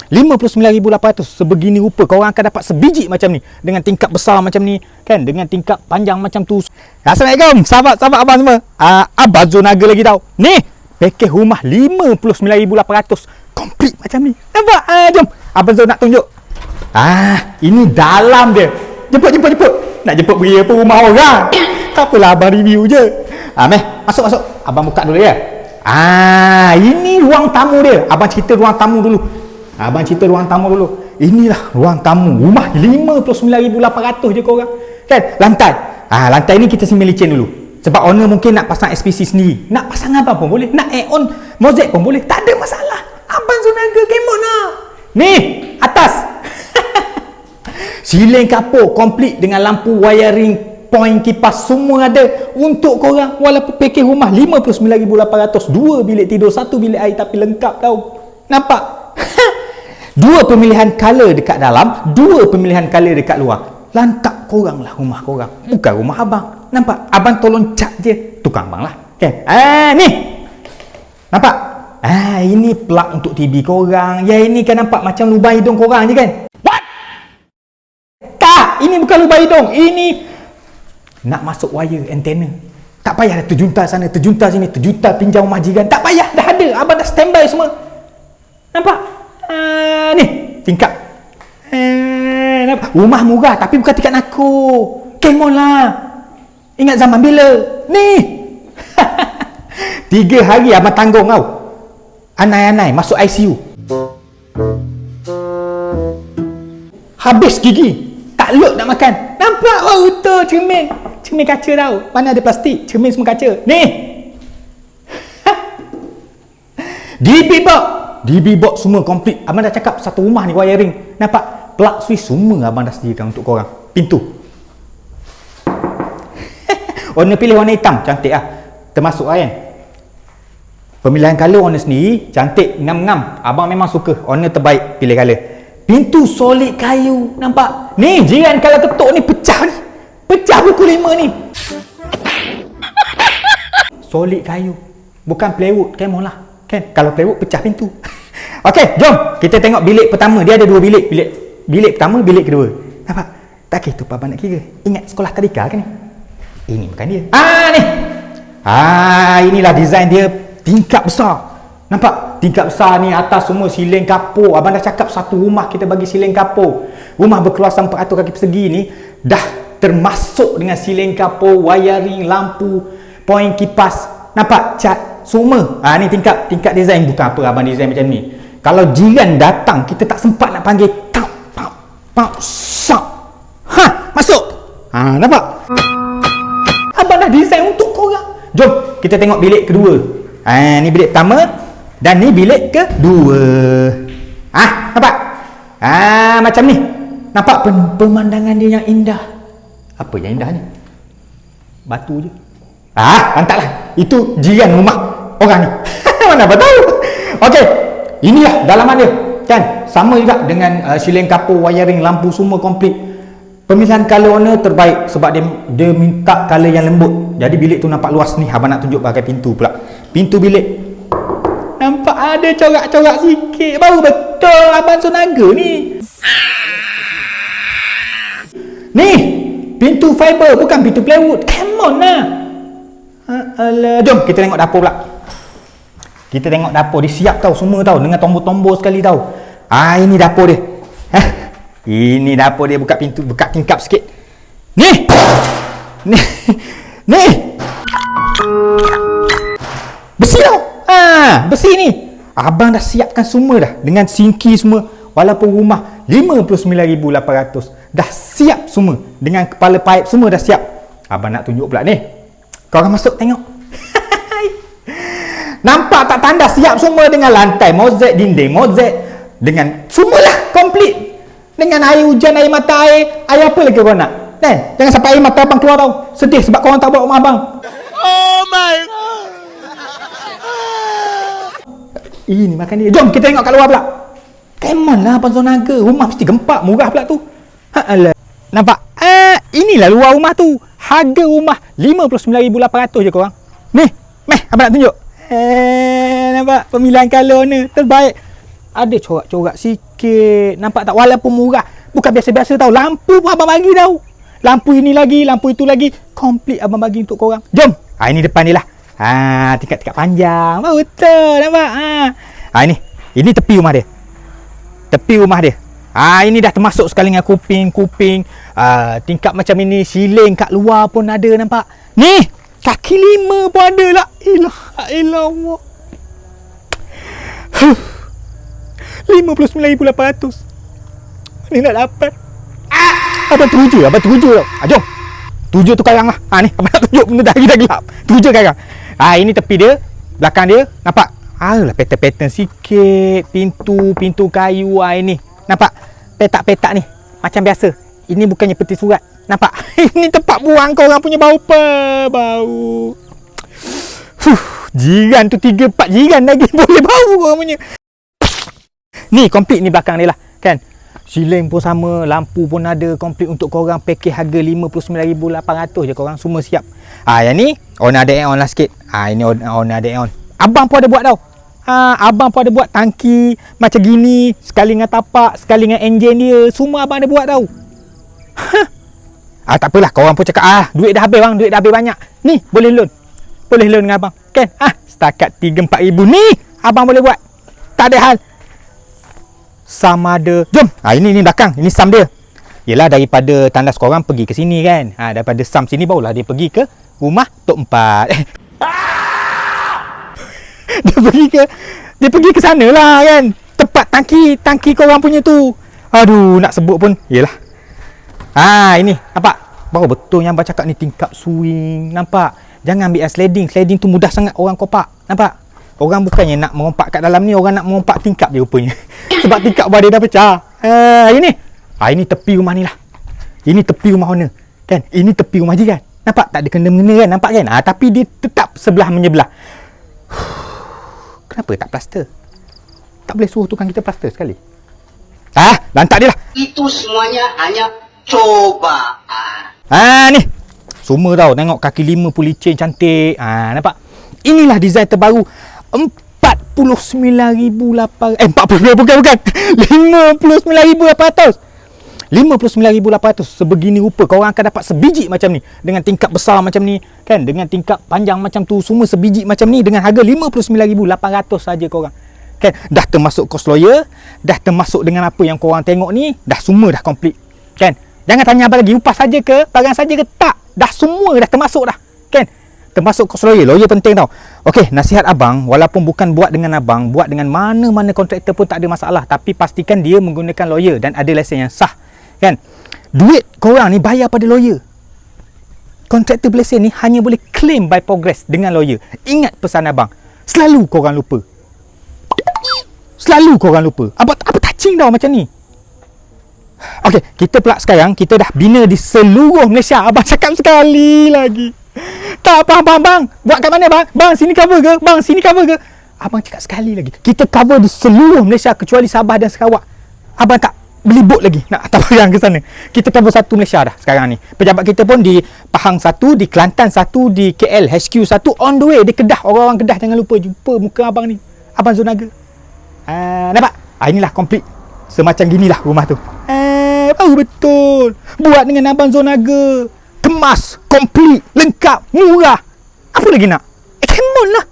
59,800. Sebegini rupa korang akan dapat sebiji macam ni, dengan tingkap besar macam ni kan, dengan tingkap panjang macam tu. Assalamualaikum sahabat-sahabat abang semua. Abang Zul Naga lagi tau. Ni pakej rumah 59,800 komplit macam ni. Nampak? Jom abang Zul nak tunjuk. Ini dalam dia. Jemput. Nak jemput pergi apa rumah orang. Tak apalah abang review je. Meh, masuk. Abang buka dulu ya. Ini ruang tamu dia. Abang cerita ruang tamu dulu. Inilah ruang tamu. Rumah 59,800 je korang. Kan? Lantai. Lantai ni kita simpan licin dulu. Sebab owner mungkin nak pasang SPC sendiri. Nak pasang apa pun boleh. Nak add on mozaik pun boleh. Tak ada masalah. Abang Zul Naga kemon lah. Ni, atas. Siling kapur komplit dengan lampu wiring, point kipas semua ada untuk korang. Walaupun pakej rumah 59,800, 2 bilik tidur, 1 bilik air, tapi lengkap tau. Nampak? 2 pemilihan color dekat dalam, 2 pemilihan color dekat luar. Lantap korang lah rumah korang, bukan rumah abang. Nampak? Abang tolong cat je tukang abang lah. Okay. Ni nampak? Ini plug untuk TV korang. Yang ini kan nampak macam lubang hidung korang je kan? Ini bukan lubang hidung. Ini nak masuk wire antena. Tak payah dah terjuntar sana, terjuntar sini, terjuntar pinjam majikan. Tak payah, dah ada. Abang dah standby semua. Nampak? Ni, tingkap. Nampak? Rumah murah tapi bukan tingkat aku. Kemon lah. Ingat zaman bila? Ni. 3 hari abang tanggung tau. Anai-anai masuk ICU. Habis gigi. Tak luk nak makan. Nampak? Betul cermin. Cermin kaca tau. Mana ada plastik? Cermin semua kaca. Ni. DB box semua komplit. Abang dah cakap satu rumah ni wiring. Nampak? Plug switch semua abang dah sediakan untuk korang. Pintu. Warna pilih warna hitam. Cantik lah. Termasuk lah kan. Pemilihan color warna sendiri. Cantik. Ngam-ngam. Abang memang suka. Warna terbaik pilih color. Pintu solid kayu. Nampak? Ni jiran kalau ketuk ni pecah ni. Pecah buku 5 ni. Solid kayu. Bukan plywood. Kemon lah. Kan? Kalau plywood pecah pintu. Okey, jom. Kita tengok bilik pertama. Dia ada 2 bilik. Bilik pertama, bilik kedua. Nampak? Tak kira tu abang nak kira. Ingat sekolah tadika kan ni? Ini bukan dia. Ni. Inilah design dia. Tingkap besar. Nampak? Tingkap besar ni, atas semua siling kapur. Abang dah cakap satu rumah kita bagi siling kapur. Rumah berkeluasan 400 kaki persegi ni dah termasuk dengan siling kapur, wiring, lampu, point kipas. Nampak? Cat semua. Ni tingkap design. Bukan apa abang design macam ni. Kalau jiran datang, kita tak sempat nak panggil. Masuk. Nampak? Abang dah design untuk korang. Jom kita tengok bilik kedua. Ni bilik pertama. Dan ni bilik kedua. Nampak? Macam ni. Nampak pemandangan dia yang indah. Apa yang indah ni? Batu je. Mantaplah. Itu jiran rumah orang ni. Mana apa tahu. Okey. Inilah dalaman dia. Kan? Sama juga dengan siling kapur, wiring, lampu semua komplit. Pemilihan color warna terbaik sebab dia minta color yang lembut. Jadi bilik tu nampak luas ni. Abang nak tunjuk pakai pintu pula. Pintu bilik. Nampak ada corak-corak sikit. Baru betul abang Zul Naga ni. Ni pintu fiber, bukan pintu plywood. Come on lah. Jom kita tengok dapur pula. Kita tengok dapur. Dia siap tau semua tau. Dengan tombol-tombol sekali tau. Ini dapur dia. Ini dapur dia. Buka pintu, buka tingkap sikit. Ni. Besi tau. Besi ni abang dah siapkan semua dah. Dengan sinki semua. Walaupun rumah 59,800 dah siap semua. Dengan kepala pipe semua dah siap. Abang nak tunjuk pula ni. Korang masuk tengok. Nampak tak tanda siap semua. Dengan lantai mozaik, dinding mozaik, dengan semualah komplit. Dengan air hujan, air mata air. Air apa lagi korang nak? Jangan sampai air mata abang keluar tau. Sedih sebab korang tak buat rumah abang. Oh my God. Ini makan dia. Jom kita tengok kat luar pula. Come on lah abang Zul Naga. Rumah mesti gempak. Murah pula tu. Nampak? Inilah luar rumah tu. Harga rumah 59,800 je korang. Ni. Abang nak tunjuk. Nampak? Pemilihan color ni terbaik. Ada corak-corak sikit. Nampak tak? Walaupun murah. Bukan biasa-biasa tau. Lampu pun abang bagi tau. Lampu ini lagi, lampu itu lagi. Komplit abang bagi untuk korang. Jom. Ini depan ni lah. Tingkat-tingkat panjang. Betul. Nampak? Ini tepi rumah dia. Tepi rumah dia. Ini dah termasuk sekali dengan kuping-kuping. Tingkap macam ini. Siling kat luar pun ada. Nampak? Ni. Kaki 5 pun ada lah. Ilah. 59,800. Mana nak dapat? Abang teruja tau. Jom. 7 tu karang lah. Ni abang nak tunjuk benda dah gelap. 7 karang. Ini tepi dia. Belakang dia. Nampak? Lah pattern-pattern sikit. Pintu kayu. Ini. Nampak? Petak-petak ni. Macam biasa. Ini bukannya peti surat. Nampak? Ini tempat buang korang punya bau apa? Bau. Jiran tu 3-4 jiran lagi boleh bau korang punya. Ni komplit ni belakang dia lah. Kan? Siling pun sama, lampu pun ada, komplit untuk korang. Pakej harga 59,800 je korang semua siap. Yang ni owner ada add-on lah sikit. Ini owner ada add-on. Abang pun ada buat tau. Abang pun ada buat tangki macam gini, sekali dengan tapak, sekali dengan enjin dia, semua abang ada buat tau. Tak apalah, korang pun cakap duit dah habis bang, duit dah habis banyak. Ni boleh loan dengan abang. Kan? Setakat 3-4 ribu ni abang boleh buat. Tak ada hal. Sama ada. Jom. Ini belakang. Ini sam dia. Yelah, daripada tandas korang pergi ke sini kan. Daripada sam sini barulah dia pergi ke rumah Tok 4. Dia pergi ke sana lah kan. Tempat tangki korang punya tu. Aduh, nak sebut pun. Yelah. Ini. Nampak? Baru betul yang abang cakap ni, tingkap swing. Nampak? Jangan ambil sliding. Sliding tu mudah sangat orang kopak. Nampak? Orang bukannya nak merompak kat dalam ni, orang nak merompak tingkap dia rupanya. Sebab tingkap buah dia dah pecah. Ini tepi rumah ni lah. Ini tepi rumah owner. Kan? Ini tepi rumah jiran. Nampak? Tak ada kena-mengena kan? Nampak kan? Tapi dia tetap sebelah menyebelah. Kenapa tak plaster? Tak boleh suruh tukang kita plaster sekali? Lantak dia lah. Itu semuanya hanya cobaan. Ni. Semua tau. Tengok kaki 5 pun licin cantik. Nampak? Inilah design terbaru. 49,800. 59,800. Sebegini rupa korang akan dapat sebiji macam ni, dengan tingkap besar macam ni kan, dengan tingkap panjang macam tu, semua sebiji macam ni dengan harga 59,800 saja korang. Kan? Dah termasuk kos lawyer, dah termasuk dengan apa yang korang tengok ni, dah semua dah komplit. Kan? Jangan tanya abang lagi upah saja ke, barang saja ke, tak. Dah semua dah termasuk dah. Kan? Termasuk kos lawyer. Lawyer penting tau. Okey, nasihat abang, walaupun bukan buat dengan abang, buat dengan mana-mana kontraktor pun tak ada masalah, tapi pastikan dia menggunakan lawyer dan ada lesen yang sah. Kan? Duit korang ni bayar pada lawyer. Kontraktor berlesen ni hanya boleh claim by progress dengan lawyer. Ingat pesan abang. Selalu korang lupa. Apa touching tau macam ni. Okey, kita pula sekarang, kita dah bina di seluruh Malaysia. Abang cakap sekali lagi. Tak, bang. Buat kat mana bang? Bang, sini cover ke? Abang cakap sekali lagi. Kita cover di seluruh Malaysia kecuali Sabah dan Sarawak. Abang tak beli bot lagi nak hantar barang ke sana. Kita cover satu Malaysia dah sekarang ni. Pejabat kita pun di Pahang 1, di Kelantan 1, di KL HQ 1, on the way di Kedah. Orang-orang Kedah jangan lupa jumpa muka abang ni. Abang Zonaga. Nampak? Inilah komplit. Semacam ginilah rumah tu. Baru betul. Buat dengan abang Zonaga. Kemas, komplit, lengkap, murah. Apa lagi nak? Come on lah.